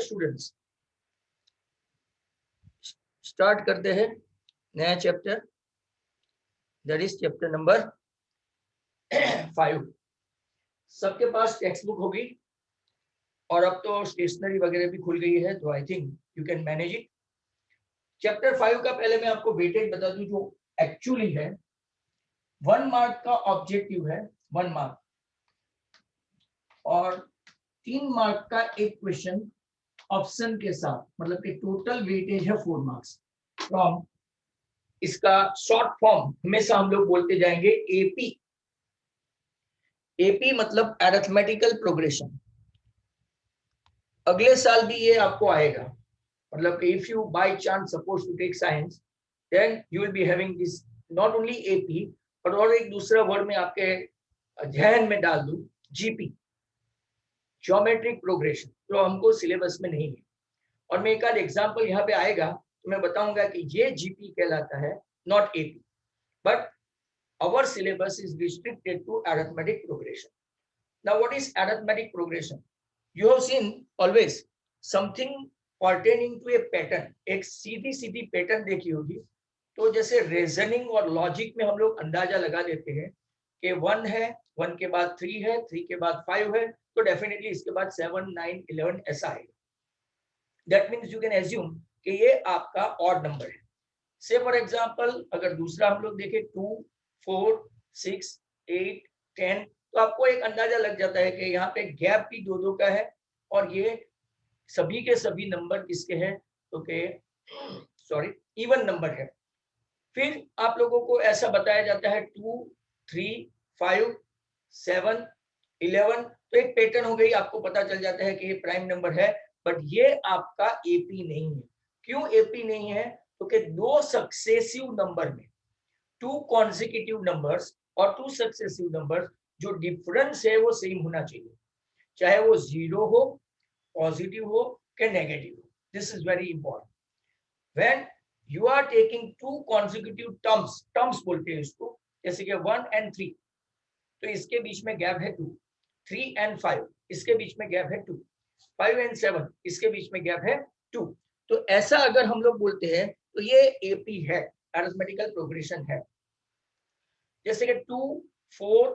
Students, start करते हैं नया chapter, that is chapter number 5। सबके पास टेक्स्ट बुक होगी और अब तो स्टेशनरी वगैरह भी खुल गई है, तो I think you can manage it. Chapter 5 का पहले मैं आपको वेटेज बता दूं जो एक्चुअली है। 1 मार्क का ऑब्जेक्टिव है, 1 मार्क, और 3 मार्क का एक क्वेश्चन ऑप्शन के साथ, मतलब कि टोटल वेटेज है 4 मार्क्स फ्रॉम। इसका शॉर्ट फॉर्म हमेशा हम लोग बोलते जाएंगे एपी। एपी मतलब अरिथमेटिकल प्रोग्रेशन। अगले साल भी ये आपको आएगा, मतलब if you by chance suppose to take science, then you will be having this not only AP, और एक दूसरा वर्ड में आपके ध्यान में डाल दूं, जीपी, ज्योमेट्रिक प्रोग्रेशन, जो हमको सिलेबस में नहीं है। और मैं एक आध एग्जांपल यहाँ पे आएगा तो मैं बताऊंगा कि ये जीपी कहलाता है, not AP, but our syllabus is restricted to arithmetic progression. Now what is arithmetic progression? You have seen always something pertaining to a pattern, एक सीधी सीधी पैटर्न देखी होगी। तो जैसे रीजनिंग और लॉजिक में हम लोग अंदाजा लगा देते हैं कि 1 है, 1 के बाद 3 है, 3 के बाद 5 है, तो डेफिनेटली इसके बाद 7, 9, 11 ऐसा आएगा। That means you can assume कि ये आपका ऑड नंबर है। से फॉर एग्जांपल अगर दूसरा हम लोग देखें 2, 4, 6, 8, 10, तो आपको एक अंदाजा लग जाता है कि यहाँ पे गैप भी 2-2 का है, और ये सभी के सभी नंबर किसके हैं, तो के सॉरी इवन नंबर है। फिर आप लोगों को ऐसा बताया जाता है 2, 3, 5, 7, 11, तो एक पैटर्न हो गई, आपको पता चल जाता है कि ये प्राइम नंबर है। बट ये आपका एपी नहीं है। क्यों एपी नहीं है? तो कि 2 सक्सेसिव नंबर में, 2 कॉन्जिक्यूटिव नंबर्स और 2 सक्सेसिव नंबर्स, जो डिफरेंस है वो सेम होना चाहिए, चाहे वो 0 हो, पॉजिटिव हो कि नेगेटिव हो। This is very important. When you are taking 2 consecutive terms बोलते हैं इसको, जैसे कि 1 and 3, तो इसके बीच में गैप है 2, 3 and 5 इसके बीच में गैप है 2, 5 and 7 इसके बीच में गैप है 2। तो ऐसा अगर हम लोग बोलते हैं तो ये एपी है, अरिथमेटिकल प्रोग्रेशन है। जैसे कि 2, 4,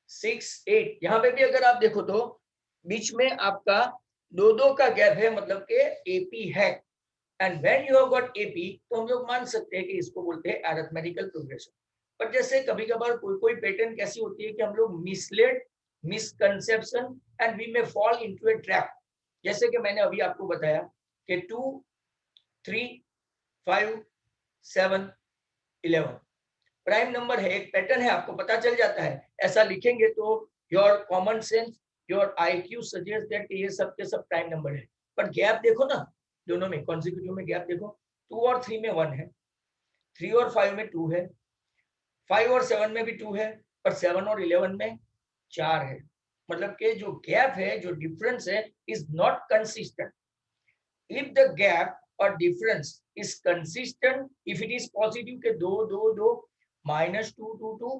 6, 8, यहाँ पे भी अगर आप देखो तो बीच में आपका 2-2 का गैप है, मतलब कि एपी है। And when you have got AP, तो हम लोग मान सकते हैं कि इसको बोलते हैं अरिथमेटिकल प्रोग्रेशन। पर जैसे कभी कभार कोई पैटर्न कैसी होती है कि हम लोग misled, misconception and we may fall into a trap. जैसे कि मैंने अभी आपको बताया कि 2, 3, 5, 7, 11 प्राइम नंबर है, एक पैटर्न है, आपको पता चल जाता है। ऐसा लिखेंगे तो your common sense, your IQ suggest that ये सब के सब प्राइम नंबर है। पर गैप देखो ना, दोनों में कॉन्जिक्यूटिव में गैप देखो, 2 और 3 में 1 है, 3 और 5 में 2 है, 5 और 7 में भी 2 है, पर 7 और 11 में 4 है। मतलब कि जो गैप है, जो डिफरेंस है, is not consistent. If the gap और difference is consistent, if it is positive के 2, 2, 2, -2, 2, 2,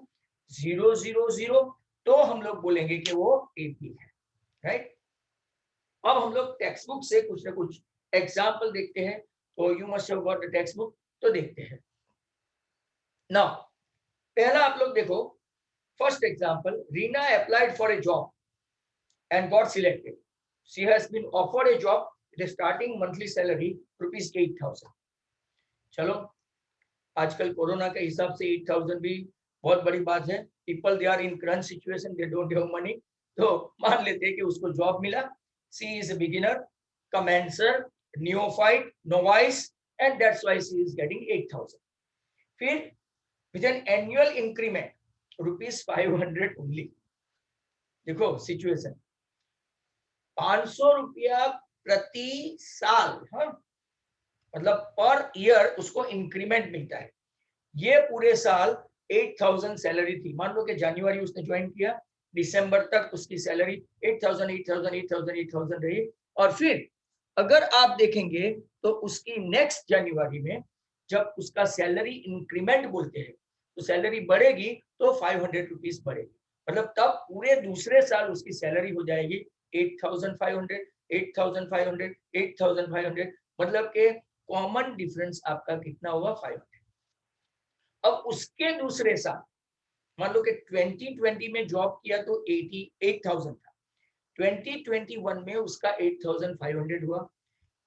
0, 0, 0, तो हम लोग बोलेंगे कि वो एपी है, राइट। अब हम लोग टेक्स्ट बुक से कुछ ना कुछ एग्जाम्पल देखते हैं। तो you must have got the text book, तो देखते हैं। नाउ पहला आप लोग देखो, first example, Reena applied for a job and got selected. She has been offered a job with a starting monthly salary ₹8,000. चलो, आजकल कोरोना के हिसाब से 8,000 भी बहुत बड़ी बात है। People they are in crunch situation, they don't have money, तो मान लेते हैं कि उसको जॉब मिला। She is a beginner, commencer, neophyte, novice, and that's why she is getting 8,000. फिर with an annual increment ₹500 only. देखो सिचुएशन, 500 रुपया प्रति साल, हाँ, मतलब पर ईयर उसको इंक्रीमेंट मिलता है। ये पूरे साल 8,000 सैलरी थी। मान लो कि जनवरी उसने ज्वाइन किया, दिसंबर तक उसकी सैलरी 8,000, 8,000, 8,000, 8,000 रही। और फिर अगर आप देखेंगे तो उसकी नेक्स्ट जनवरी में जब उसका सैलरी इंक्रीमेंट बोलते हैं, तो सैलरी बढ़ेगी तो 500 रुपीज बढ़ेगी। मतलब तब पूरे दूसरे साल उसकी सैलरी हो जाएगी 8,500, 8,500, 8,500, मतलब के कॉमन डिफरेंस आपका कितना हुआ 500। अब उसके दूसरे साल मान लो कि 2020 में जॉब किया तो 88,000 था, 2021 में उसका 8,500 हुआ,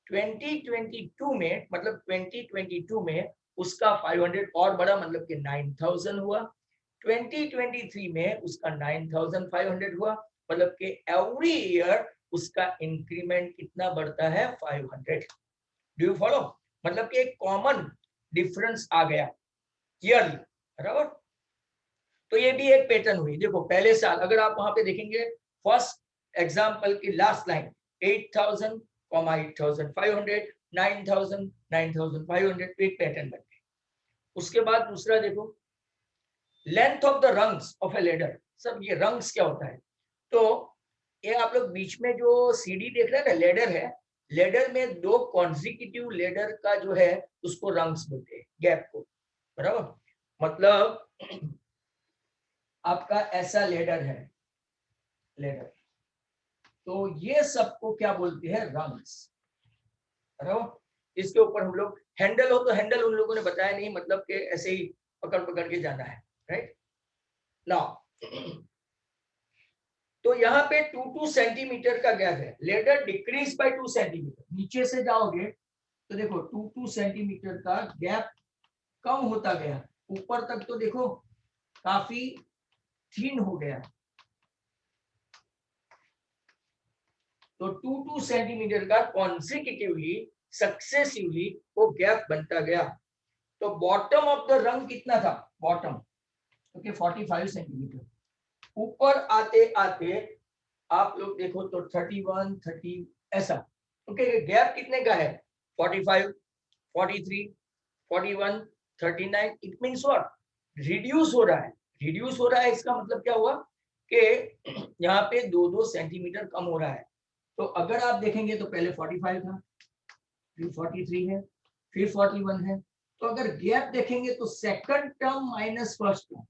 2022 में मतलब 2022 में उसका 500 और बड़ा मतलब कि 9,000 हुआ, 2023 में उसका 9,500 हुआ, मतलब कि एवरी ईयर उसका इंक्रीमेंट कितना बढ़ता है 500। Do you follow? मतलब कि एक कॉमन डिफरेंस आ गया ईयरली, बराबर। तो ये भी एक पैटर्न हुई। देखो पहले साल अगर आप वहां पे देखेंगे फर्स्ट एग्जांपल की लास्ट लाइन 8,000, 8,500, 9,000, 9,500, एक पैटर्न बन गया। उसके बाद दूसरा देखो length of the rungs of A ladder. सब ये रंग्स क्या होता है? तो ये आप लोग बीच में जो सीढ़ी देख रहे हैं ना, लेडर है, लेडर में दो कॉन्जिक्यूटिव लेडर का जो है उसको रंग्स बोलते हैं, गैप को, बराबर। मतलब आपका ऐसा लेडर है, लेडर, तो ये सबको क्या बोलते हैं? रंग्स, बराबर। इसके ऊपर हम लोग हैंडल हो तो हैंडल उन लोगों ने बताया नहीं, मतलब कि ऐसे ही पकड़ पकड़ के जाना है, राइट नाउ। तो यहाँ पे 2 सेंटीमीटर का गैप है, लेडर डिक्रीज बाय 2 सेंटीमीटर। नीचे से जाओगे तो देखो 2 सेंटीमीटर का गैप कम होता गया, ऊपर तक तो देखो काफी थिन हो गया। तो 2 सेंटीमीटर का कॉन्सिक्यूटिवली सक्सेसिवली वो गैप बनता गया। तो बॉटम ऑफ द रंग कितना था? Bottom okay 45 centimetre. ऊपर आते आते आप लोग देखो तो 31, 30 ऐसा। ओके गैप कितने का है? 45, 43, 41, 39। It means what? रिड्यूस हो रहा है। रिड्यूस हो रहा है इसका मतलब क्या हुआ कि यहाँ पे 2-2 सेंटीमीटर कम हो रहा है। तो अगर आप देखेंगे तो पहले 45 था, फिर 43 है, फिर 41 है। तो अगर गैप देखेंगे तो second term minus first term,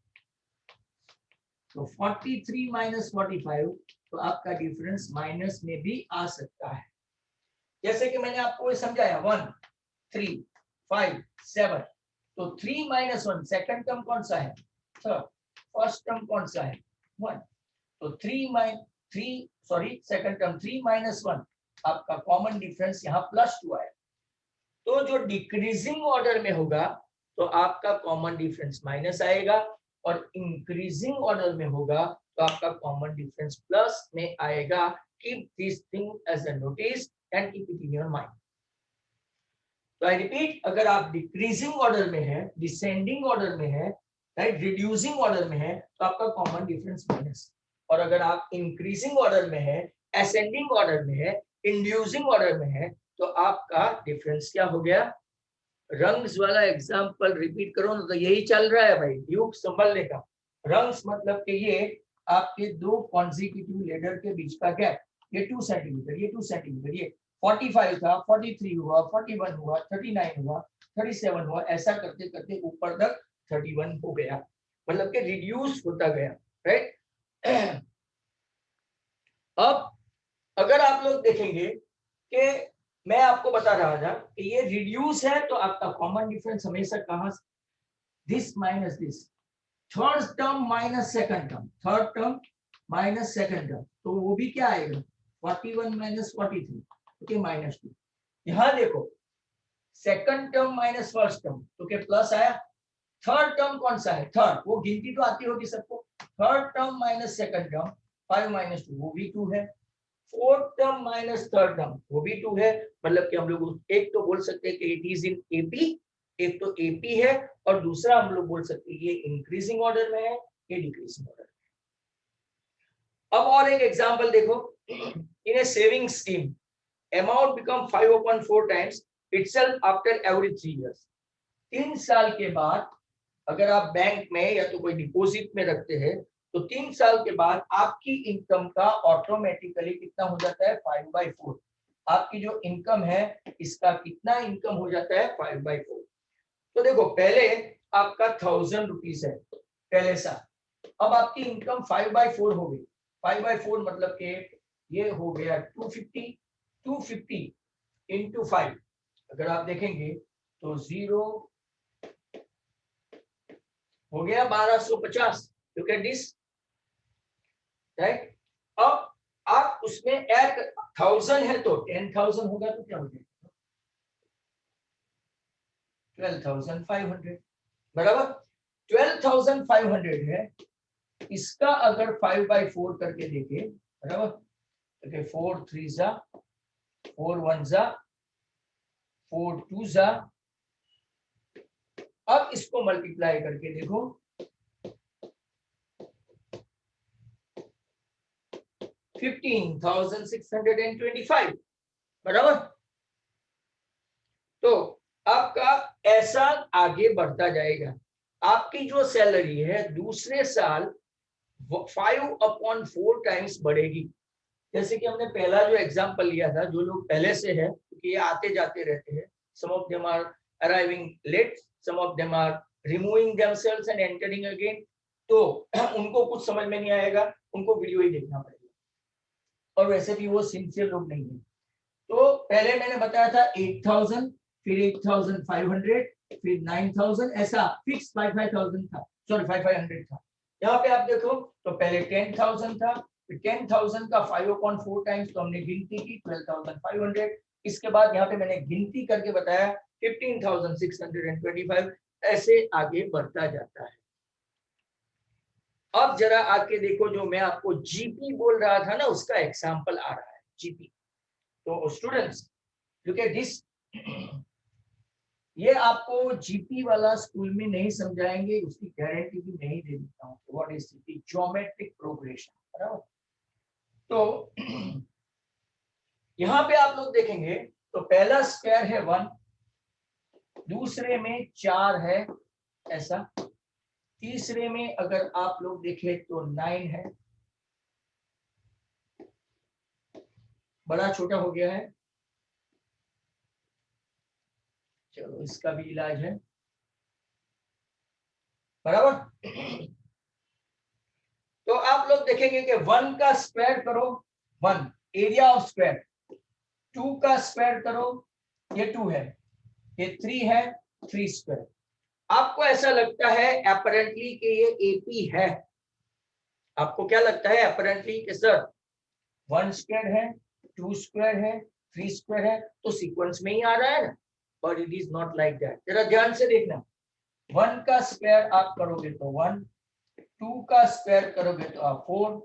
तो 43 माइनस 45, तो आपका डिफरेंस माइनस में भी आ सकता है। जैसे कि मैंने आपको समझाया 1, 3, 5, 7। तो 3 माइनस 1 सेकंड टर्म कौन सा है? थर्ड। फर्स्ट टर्म कौन सा है? 1। तो 3 सेकंड टर्म 3 माइनस 1, आपका कॉमन डिफरेंस यहाँ +2 है। तो जो डिक्रीजिंग ऑर्डर में होगा तो आपका कॉमन डिफरेंस माइनस आएगा, और इंक्रीजिंग ऑर्डर में होगा तो आपका कॉमन डिफरेंस प्लस में आएगा। Keep this thing as a notice and keep it in your mind. तो आई रिपीट, अगर आप डिक्रीजिंग ऑर्डर में है, डिसेंडिंग ऑर्डर में है, राइट, रिड्यूसिंग ऑर्डर में है, तो आपका कॉमन डिफरेंस माइनस। और अगर आप इंक्रीजिंग ऑर्डर में है, असेंडिंग ऑर्डर में है, इंड्यूसिंग ऑर्डर में है, तो आपका डिफरेंस क्या हो गया? रंग्स वाला एग्जांपल रिपीट करो ना, तो यही चल रहा है भाई, युग संभलने का। रंग्स मतलब कि ये आपके दो कॉन्जिक्यूटिव लेडर के बीच का गैप, ये 2 सेंटीमीटर, ये 2 सेंटीमीटर, ये 45 था, 43 हुआ, 41 हुआ, 39 हुआ, 37 हुआ, ऐसा करते करते ऊपर तक 31 हो गया, मतलब कि रिड्यूस होता गया, राइट। अब अगर आप लोग देखेंगे कि मैं आपको बता रहा था कि ये रिड्यूस है, तो आपका कॉमन डिफरेंस हमेशा कहां से? This minus this, third term minus second term, third term minus second term, तो वो भी क्या आएगा? 41 माइनस 43, ओके -2। यहां देखो second term minus first term, तो क्या प्लस आया? थर्ड टर्म कौन सा है? थर्ड, वो गिनती तो आती होगी सबको। Third term minus second term 5 - 2, वो भी 2 है। Fourth term minus third term, वो भी 2 है। मतलब कि हम लोग एक तो बोल सकते हैं कि इट इज इन एपी, एक तो एपी है, और दूसरा हम लोग बोल सकते हैं ये इंक्रीजिंग ऑर्डर में है, ये डिक्रीजिंग ऑर्डर में। अब और एक एग्जांपल देखो, in a saving scheme amount become 5/4 times itself after every 3 years. 3 साल के बाद अगर आप बैंक में या तो कोई डिपॉजिट में रखते हैं, तो 3 साल के बाद आपकी इनकम का ऑटोमेटिकली कितना हो जाता है? 5/4। आपकी जो इनकम है इसका कितना इनकम हो जाता है? 5/4। तो देखो पहले आपका 1000 रुपीज है पहले साल, अब आपकी इनकम 5/4 हो गई। 5/4 मतलब कि ये हो गया 250, 250 इंटू 5, अगर आप देखेंगे तो 0 हो गया 1250। Look at this, right. अब आप उसमें ऐड 1000 है तो 10,000 होगा तो क्या हो जाएगा 12,500, बराबर। 12,500 है, इसका अगर 5/4 करके देखे, बराबर, ओके, 4 3 जा 4 1 जा 4 2 जा, अब इसको मल्टीप्लाई करके देखो, 15,625, बराबर। तो आपका ऐसा आगे बढ़ता जाएगा। आपकी जो सैलरी है दूसरे साल 5/4 टाइम्स बढ़ेगी। जैसे कि हमने पहला जो एग्जांपल लिया था, जो लोग पहले से है, क्योंकि ये आते जाते रहते हैं, some of them are arriving late, some of them are removing themselves and entering again, तो उनको कुछ समझ में नहीं आएगा, उनको वीडियो ही देखना पड़ेगा, और वैसे भी वो सिंसियर लोग नहीं है। तो पहले मैंने बताया था 8,000, फिर 8,500, फिर 9,000, ऐसा फिक्स 5,000 था, सॉरी 5,500 था। यहाँ पे आप देखो तो पहले 10,000 था, फिर 10,000 का 5/4 टाइम्स, तो हमने गिनती की 12,500। इसके बाद यहाँ पे मैंने गिनती करके बताया 15,625, ऐसे आगे बढ़ता जाता है। अब जरा आके देखो, जो मैं आपको जीपी बोल रहा था ना, उसका एग्जाम्पल आ रहा है, जीपी। तो स्टूडेंट्स लुक एट दिस, ये आपको जीपी वाला स्कूल में नहीं समझाएंगे, उसकी गारंटी भी नहीं दे देता हूँ। What is GP? Geometric progression, बराबर। तो यहाँ पे आप लोग देखेंगे तो पहला स्क्वायर है 1, दूसरे में 4 है, ऐसा, तीसरे में अगर आप लोग देखें तो 9 है, बड़ा छोटा हो गया है, चलो इसका भी इलाज है, बराबर। तो आप लोग देखेंगे कि 1 का स्क्वायर करो 1, एरिया ऑफ स्क्वायर, 2 का स्क्वायर करो, ये 2 है, ये 3 है, 3 स्क्वायर। आपको ऐसा लगता है अपरेंटली कि ये एपी है, आपको क्या लगता है अपरेंटली कि सर 1 स्क्वायर है, 2 स्क्वायर है, 3 स्क्वायर है, तो सीक्वेंस में ही आ रहा है ना, but it is not like that. जरा ध्यान से देखना, 1 का स्क्वायर आप करोगे तो 1, 2 का स्क्वायर करोगे तो आप 4,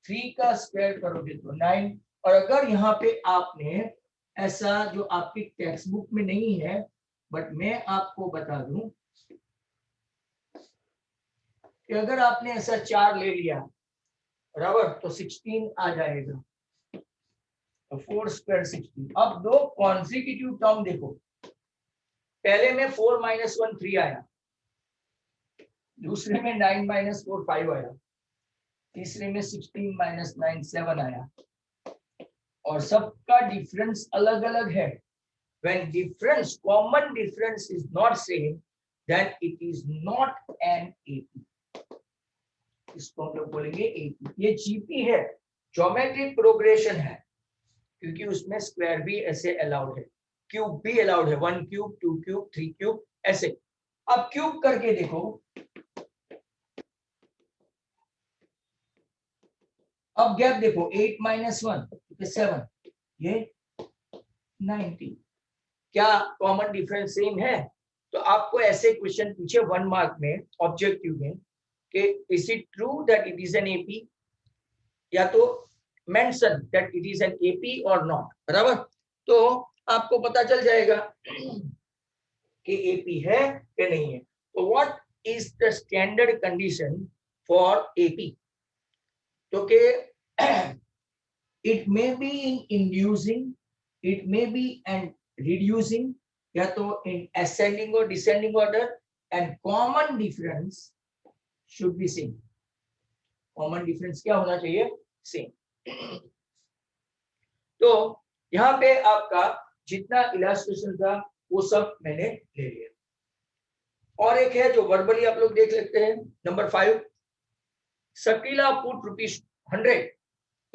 3 का स्क्वायर करोगे तो 9, और अगर यहाँ पे आपने ऐसा, जो आपकी टेक्स्ट बुक में नहीं है बट मैं आपको बता दूं कि अगर आपने ऐसा 4 ले लिया, बराबर, तो 16 आ जाएगा, तो 4 स्क्वायर 16। अब दो कॉन्जिक्यूटिव टर्म देखो, पहले में 4 - 1 3 आया, दूसरे में 9 - 4 5 आया, तीसरे में 16 - 9 7 आया, और सबका डिफरेंस अलग अलग है। When difference, common difference is not same, then it is not an AP. इसको हम लोग बोलेंगे AP। ये GP है, ज्योमेट्रिक प्रोग्रेशन है, क्योंकि उसमें स्क्वायर भी ऐसे अलाउड है, क्यूब भी अलाउड है, 1 क्यूब 2 क्यूब 3 क्यूब ऐसे। अब क्यूब करके देखो, अब गैप देखो, 8 - 1 7, ये 90। क्या कॉमन डिफरेंस सेम है? तो आपको ऐसे क्वेश्चन पूछे 1 मार्क में ऑब्जेक्टिव में कि is it true that it is an AP, या तो mention that it is an AP और नॉट, बराबर। तो आपको पता चल जाएगा कि एपी है कि नहीं है। तो what is the standard condition for AP? तो के it may be in inducing, it may be and reducing, या तो in ascending or descending order, and common difference should be same. common difference क्या होना चाहिए? same. तो यहाँ पे आपका जितना इलास्ट्रेशन था वो सब मैंने ले लिया। और एक है जो वर्बली आप लोग देख लेते हैं, number 5, Shakila put ₹100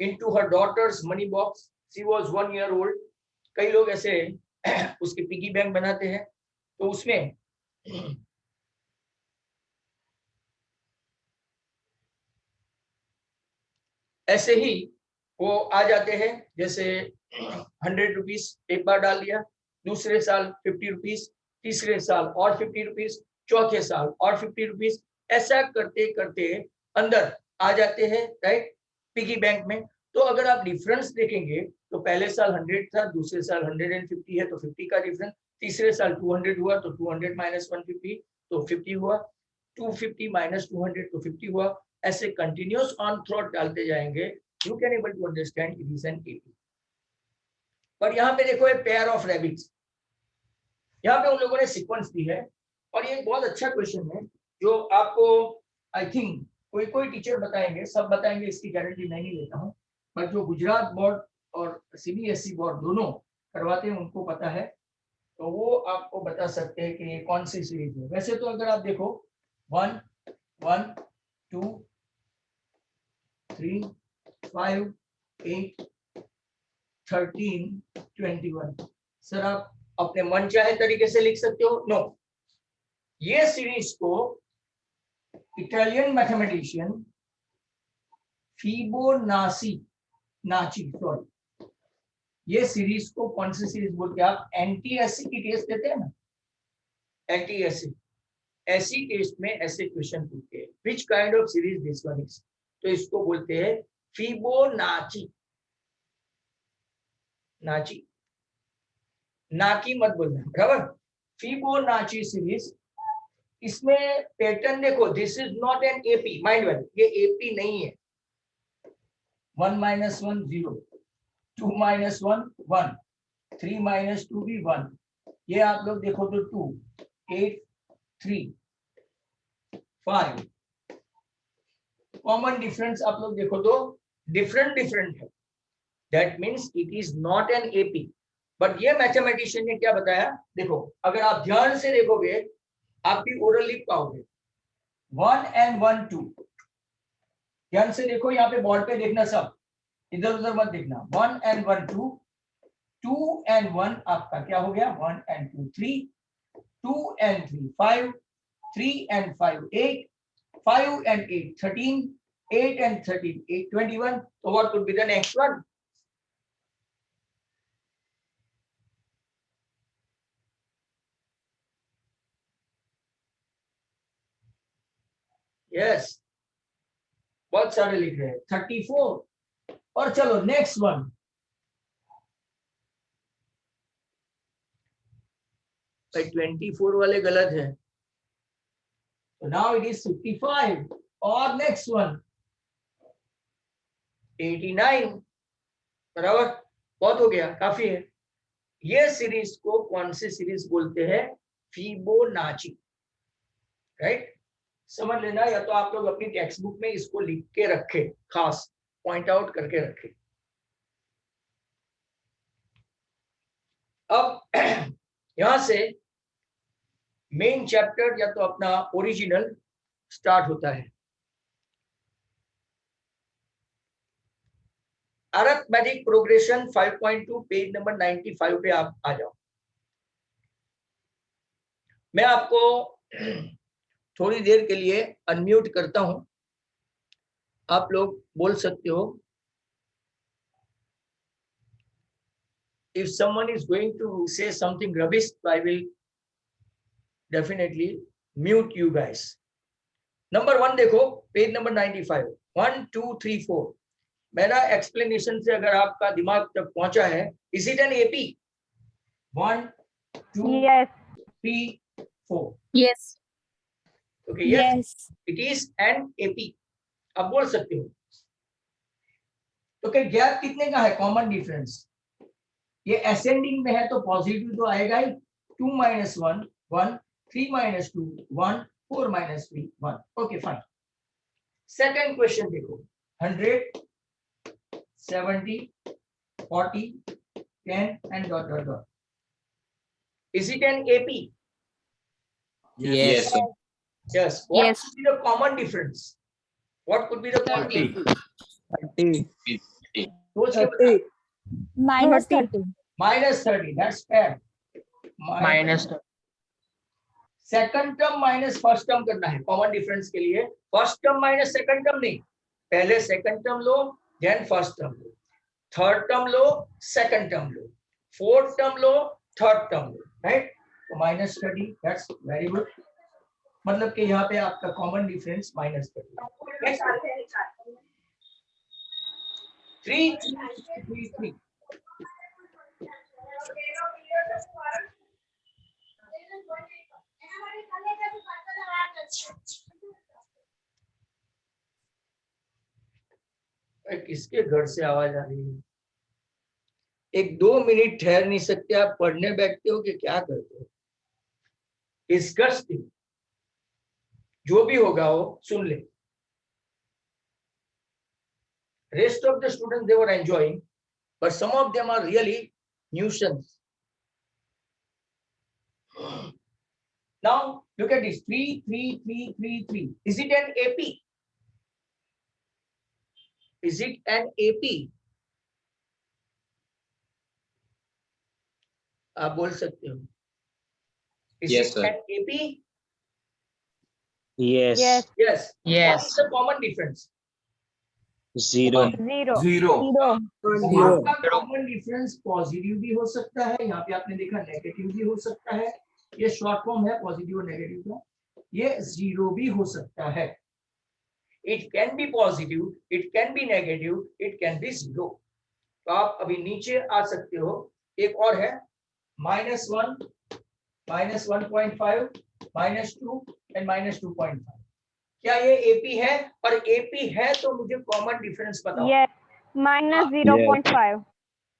into her daughter's money box. She was 1 year old. कई लोग ऐसे उसके पिगी बैंक बनाते हैं, तो उसमें ऐसे ही वो आ जाते हैं, जैसे 100 रुपीज एक बार डाल दिया, दूसरे साल 50 रुपीज, तीसरे साल और 50 रुपीज, चौथे साल और 50 रुपीज, ऐसा करते करते अंदर आ जाते हैं, राइट, पिगी बैंक में। तो अगर आप डिफरेंस देखेंगे तो पहले साल 100 था, दूसरे साल 150 है, तो 50 का डिफरेंस, तीसरे साल 200 हुआ तो 200 माइनस 150 तो 50 हुआ, 250 माइनस 200 तो 50 हुआ। ऐसे कंटिन्यूस ऑन थ्रॉट डालते जाएंगे, you can able to understand it is an AP. पर यहाँ पे देखो, एक पेयर ऑफ रैबिट्स, यहाँ पे उन लोगों ने सीक्वेंस दी है, और ये बहुत अच्छा क्वेश्चन है जो आपको आई थिंक कोई कोई टीचर बताएंगे, सब बताएंगे इसकी गारंटी मैं नहीं लेता हूँ, पर जो गुजरात बोर्ड और सीबीएसई बोर्ड दोनों करवाते हैं उनको पता है, तो वो आपको बता सकते हैं कि ये कौन सी सीरीज है। वैसे तो अगर आप देखो 1 1 2 3 5 8 13 21, सर आप अपने मन चाहे तरीके से लिख सकते हो। नो, ये सीरीज को इटालियन मैथमेटिशियन फिबोनाची सॉरी, ये सीरीज को कौन सी सीरीज बोलते हैं? आप एनटीएससी की टेस्ट देते हैं ना, एनटीएससी, ऐसी टेस्ट में ऐसे क्वेश्चन पूछते हैं, which kind of series this one is, तो इसको बोलते हैं फिबोनाची। नाची, नाकी मत बोलना, बराबर। फिबोनाची सीरीज, इसमें पैटर्न देखो, this is not an AP, mind well, ये एपी नहीं है। 1 माइनस 1 0, 2 माइनस 1 1, 3 माइनस 2 भी 1, ये आप लोग देखो तो 2 8 3 5, कॉमन डिफरेंस आप लोग देखो तो डिफरेंट है, that means it is not an AP. But ये मैथमेटिशियन ने क्या बताया, देखो अगर आप ध्यान से देखोगे आप भी ओरल लिख पाओगे। 1 and 1 2, ध्यान से देखो, यहाँ पे बोर्ड पे देखना, सब इधर उधर मत देखना। 1 and 1 2, 2 and 1 आपका क्या हो गया, 1 and 2 3, 2 and 3 5, 3 and 5 8, 5 and 8 13, 8 and 13 8 21, so what could be the next one? Yes, बहुत सारे लिख रहे हैं 34। और चलो नेक्स्ट वन, भाई 24 वाले गलत है, तो नाउ इट इज 55। और नेक्स्ट वन 89, बराबर, बहुत हो गया, काफी है। ये सीरीज को कौन सी सीरीज बोलते हैं? Fibonacci, right. समझ लेना, या तो आप लोग अपनी टेक्स्ट बुक में इसको लिख के रखे, खास पॉइंट आउट करके रखे। अब यहां से मेन चैप्टर या तो अपना ओरिजिनल स्टार्ट होता है। अरिथमेटिक प्रोग्रेशन 5.2 पेज नंबर 95 पे आप आ जाओ। मैं आपको थोड़ी देर के लिए अनम्यूट करता हूं, आप लोग बोल सकते हो। If someone is going to say something rubbish, I will definitely mute you guys. Number 1 देखो, पेज नंबर 95, 1 2 3 4। मेरा एक्सप्लेनेशन से अगर आपका दिमाग तक पहुंचा है, is it an AP? 1 2 3 4, Yes. Okay, yes it is an AP, आप बोल सकते हो। तो क्या गैप कितने का है, कॉमन डिफरेंस? ये असेंडिंग में है तो पॉजिटिव तो आएगा ही। 2 minus 1 1, 3 minus 2 1, 4 minus 3 1, okay fine. Second question देखो, 100 70 40 10 and dot dot dot, is it an AP? Yes. Yes. What Yes. could be the common difference? What could be the common 30. difference? 30. सोच के बता। -30. -30. -30, that's fair. Minus second term minus first term करना है common difference के लिए। First term minus second term नहीं, पहले second term लो देन फर्स्ट टर्म लो, थर्ड टर्म लो सेकंड टर्म लो, फोर्थ टर्म लो थर्ड टर्म लो, राइट। तो -30, दैट्स वेरी गुड। मतलब कि यहाँ पे आपका कॉमन डिफरेंस -30। 3 3 3 किसके घर से आवाज आ रही है? 1-2 मिनट ठहर नहीं सकते आप? पढ़ने बैठते हो कि क्या करते हो? डिस्गस्टिंग। जो भी होगा वो सुन ले। Rest of the students, they were enjoying, but some of them are really nuisance. Now look at this 3 3 3 3 3. Is it an AP? Is it an AP? आप बोल सकते हो। Is Yes, it sir. an AP? Yes. Yes. Yes. What Yes. is the common difference? Zero. Zero. Zero. आपका common difference positive भी हो सकता है, यहाँ पे आपने देखा नेगेटिव भी हो सकता है। ये शॉर्ट फॉर्म है पॉजिटिव और नेगेटिव का। ये जीरो भी हो सकता है। It can be positive, it can be negative, it can be zero. तो आप अभी नीचे आ सकते हो। एक और है -1, -1.5, -2 एंड -2.5। क्या ये एपी है? और एपी है तो मुझे कॉमन डिफरेंस बताओ। Yes. -0.5.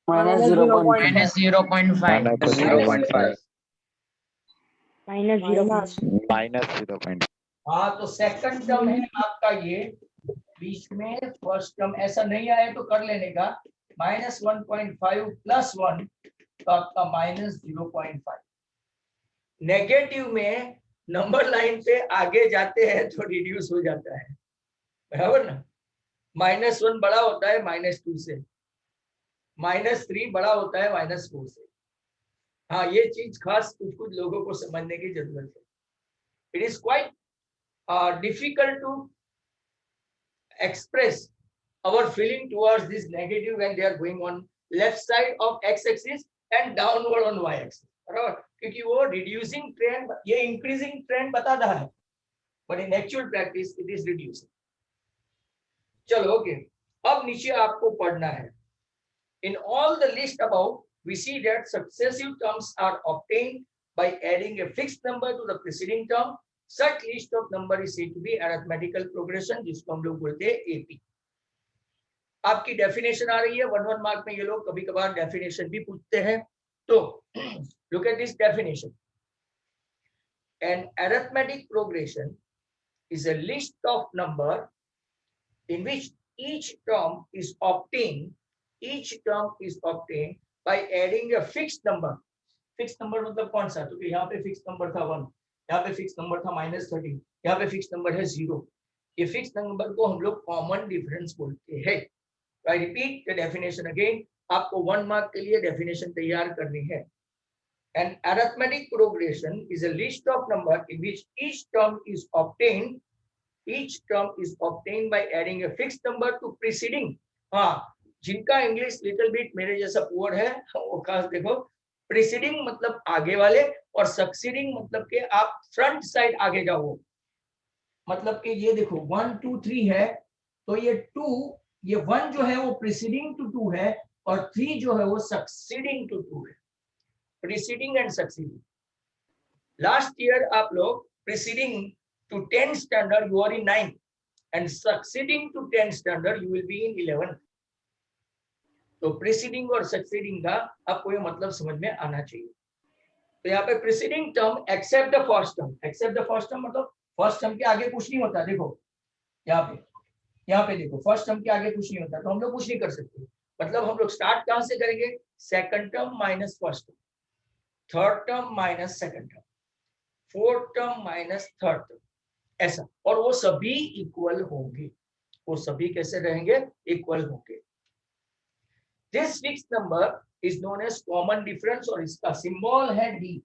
Minus 0.5. -0.5. -0.5. -0.5. हाँ, तो सेकंड टर्म है आपका ये बीच में, फर्स्ट टर्म ऐसा नहीं आया तो कर लेने का। -1.5 + 1 तो आपका -0.5। नेगेटिव में नंबर लाइन पे आगे जाते हैं तो रिड्यूस हो जाता है, बराबर ना। -1 बड़ा होता है -2 से, -3 बड़ा होता है -4 से। हाँ, ये चीज खास कुछ कुछ लोगों को समझने की जरूरत है। It is quite difficult to express our feeling towards this negative when they are going on left side of x-axis and downward on y-axis, बराबर। क्योंकि वो reducing trend, ये increasing trend बता रहा है, but in actual practice it is reducing। चलो okay, अब नीचे आपको पढ़ना है। In all the list above, we see that successive terms are obtained by adding a fixed number to the preceding term. Such list of number is said to be arithmetical progression, जिसको हम लोग बोलते हैं AP. आपकी definition आ रही है 1 mark में। ये लोग कभी कभार डेफिनेशन भी पूछते हैं, तो look at this definition. An arithmetic progression is a list of number in which each term is obtained by adding a fixed number. fixed number मतलब कौन सा? तो यहाँ पे fixed number था 1, यहाँ पे fixed number था -30, यहाँ पे fixed number है 0। ये fixed number को हम लोग common difference बोलते हैं। I repeat the definition again. आपको 1 मार्क के लिए definition तैयार करनी है। An arithmetic progression is a list of number in which each term is obtained by adding a fixed number to preceding। हाँ, जिनका इंग्लिश लिटिल बिट मेरे जैसा पुअर है वो खास देखो। प्रीसीडिंग मतलब आगे वाले, और सक्सीडिंग मतलब कि आप फ्रंट साइड आगे जाओ। मतलब कि ये देखो 1 2 3 है, तो ये 2, ये 1 जो है वो प्रीसीडिंग टू 2 है, और 3 जो है वो सक्सीडिंग टू 2 है। Preceding and succeeding. Last year आप लोग preceding to 10 standard you are in 9th, and succeeding to 10 standard you will be in 11th। तो प्रीसीडिंग और सक्सीडिंग का आपको ये मतलब समझ में आना चाहिए। तो यहाँ पे preceding term except the first term. Except the first term मतलब फर्स्ट टर्म के आगे कुछ नहीं होता। देखो यहाँ पे देखो फर्स्ट टर्म के आगे कुछ नहीं होता, तो हम लोग कुछ नहीं कर सकते। मतलब हम लोग स्टार्ट कहाँ से करेंगे? Second term minus first term, third term minus second term, fourth term minus third term, ऐसा। और वो सभी इक्वल होंगे। वो सभी कैसे रहेंगे? इक्वल होंगे। This fixed number is known as common difference और इसका सिंबल है डी।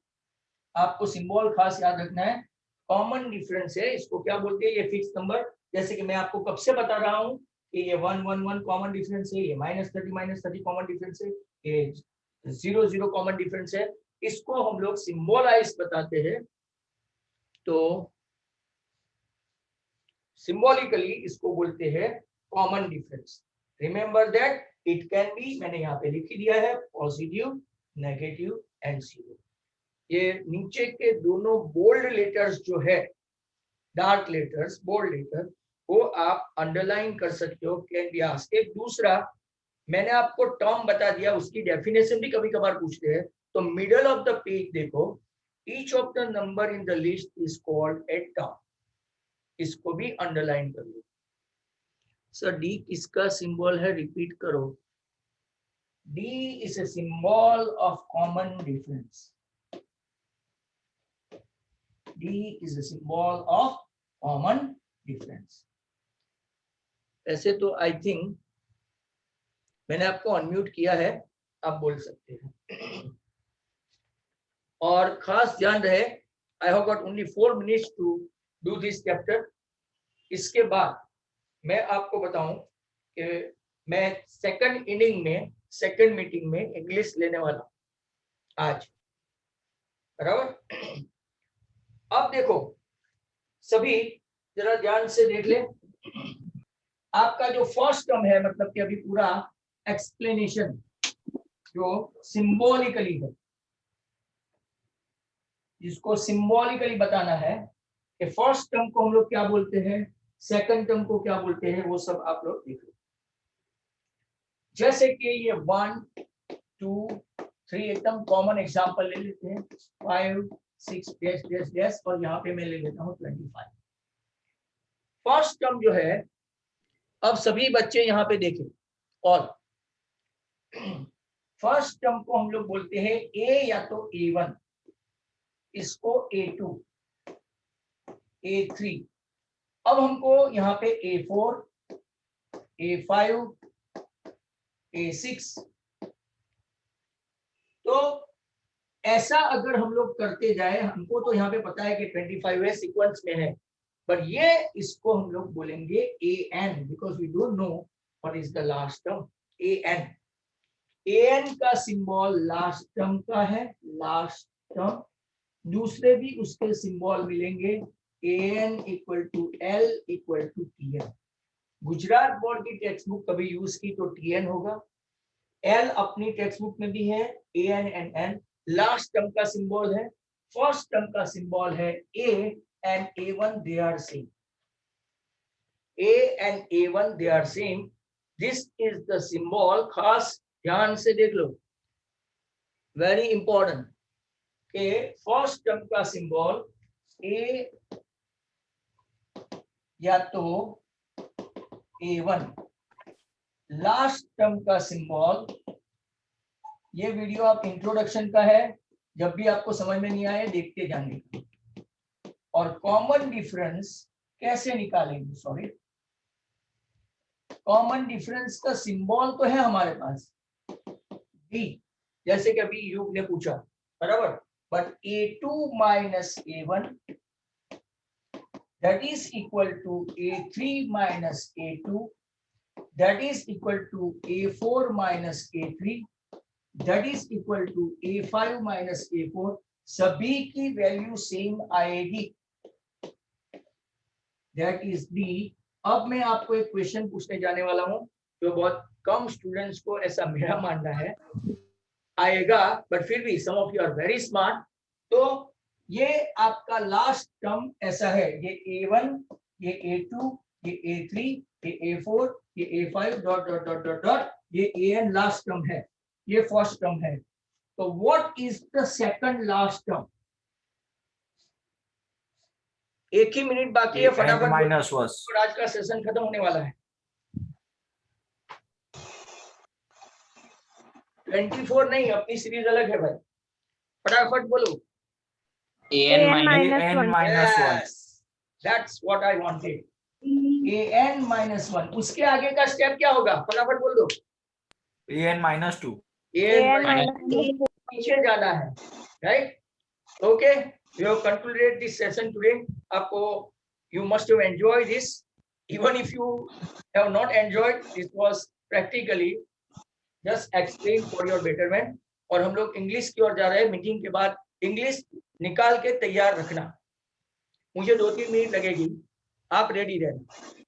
आपको सिंबल खास याद रखना है, कॉमन डिफरेंस है, इसको क्या बोलते हैं, ये फिक्स नंबर। जैसे कि मैं आपको कब से बता रहा हूँ कि ये 1 1 1 कॉमन डिफरेंस है, ये -30 कॉमन डिफरेंस है, ये 0 0 कॉमन डिफरेंस है। इसको हम लोग सिंबलाइज बताते हैं, तो सिंबॉलिकली इसको बोलते हैं common difference. Remember that it can be, मैंने यहाँ पे लिख दिया है, पॉजिटिव, नेगेटिव एंड जीरो। ये नीचे के दोनों बोल्ड लेटर्स जो है, डार्क लेटर्स, बोल्ड लेटर, वो आप अंडरलाइन कर सकते हो, कैन बी आस्क्ड। एक दूसरा मैंने आपको टर्म बता दिया, उसकी डेफिनेशन भी कभी कभार पूछते हैं, तो मिडल ऑफ द पेज देखो, each of the number in the list is called a term, इसको भी अंडरलाइन कर लो। सर डी किसका सिंबल है, रिपीट करो। D is a symbol of common difference. D is a symbol of common difference. ऐसे तो I think मैंने आपको अनम्यूट किया है, आप बोल सकते हैं। और खास ध्यान रहे, I have got only 4 minutes to do this chapter. इसके बाद मैं आपको बताऊं कि मैं सेकंड इनिंग में, सेकंड मीटिंग में इंग्लिश लेने वाला आज, बराबर। अब देखो सभी जरा ध्यान से देख ले, आपका जो फर्स्ट टर्म है, मतलब कि अभी पूरा एक्सप्लेनेशन जो सिंबॉलिकली है, जिसको सिंबॉलिकली बताना है कि फर्स्ट टर्म को हम लोग क्या बोलते हैं, सेकंड टर्म को क्या बोलते हैं, वो सब आप लोग देख लो। जैसे कि ये 1 2 3 एकदम कॉमन एग्जांपल ले लेते हैं, 5 6 डैश डैश डैश, और यहाँ पे मैं ले लेता हूँ 25। फर्स्ट टर्म जो है, अब सभी बच्चे यहाँ पे देखें, और फर्स्ट टर्म को हम लोग बोलते हैं ए या तो A1, इसको A2, A3। अब हमको यहाँ पे A4, A5, A6, तो ऐसा अगर हम लोग करते जाए, हमको तो यहाँ पे पता है कि 25 सीक्वेंस में है, पर ये इसको हम लोग बोलेंगे AN, because we don't know what is the last term. AN, AN का सिंबल लास्ट टर्म का है, लास्ट टर्म। दूसरे भी उसके सिंबल मिलेंगे, AN equal to L equal to TN। Gujarat board की टेक्स्ट बुक कभी यूज की तो TN होगा, L अपनी टेक्स्ट बुक में भी है, AN and N। Last term का सिंबल है, फर्स्ट टर्म का सिंबल है A and A1, they are same. A and A1 they are same. This is the symbol, खास ध्यान से देख लो, very important, के फर्स्ट टर्म का सिंबल A या तो A1, लास्ट टर्म का सिंबल, ये वीडियो आप इंट्रोडक्शन का है, जब भी आपको समझ में नहीं आए देखते जाने। और कॉमन डिफरेंस कैसे निकालेंगे, सॉरी, कॉमन डिफरेंस का सिंबल तो है हमारे पास डी, जैसे कि अभी युग ने पूछा, बराबर, but A2 minus A1 that is equal to A3 minus A2 that is equal to A4 minus A3 that is equal to A5 minus A4, सभी की वैल्यू सेम आएगी, that is D। अब मैं आपको एक क्वेश्चन पूछने जाने वाला हूं, जो बहुत कम स्टूडेंट्स को, ऐसा मेरा मानना है, आएगा, बट फिर भी some of you are very smart. तो ये आपका लास्ट टर्म ऐसा है, ये A1, ये A2, ये A3, ये A4, ये A5 dot dot dot dot dot, ये AN लास्ट टर्म है, ये फर्स्ट टर्म है। तो what is the second last term? एक ही मिनट बाकी है, फटाफट माइनस और आज का सेशन खत्म होने वाला है। 24 नहीं, अपनी सीरीज अलग है भाई, फटाफट बोलो। AN minus 1. Yes, that's what I wanted. AN minus 1, उसके आगे का स्टेप क्या होगा, फटाफट बोल दो। AN minus 2. an minus पीछे जाना है, right? Okay, we have concluded this session today. आपको you must have enjoyed this. Even if you have not enjoyed, this was practically just explained for your betterment. और हम लोग English की ओर जा रहे हैं. मीटिंग के बाद इंग्लिश निकाल के तैयार रखना. मुझे 2-3 मिनट लगेगी, आप रेडी रहना.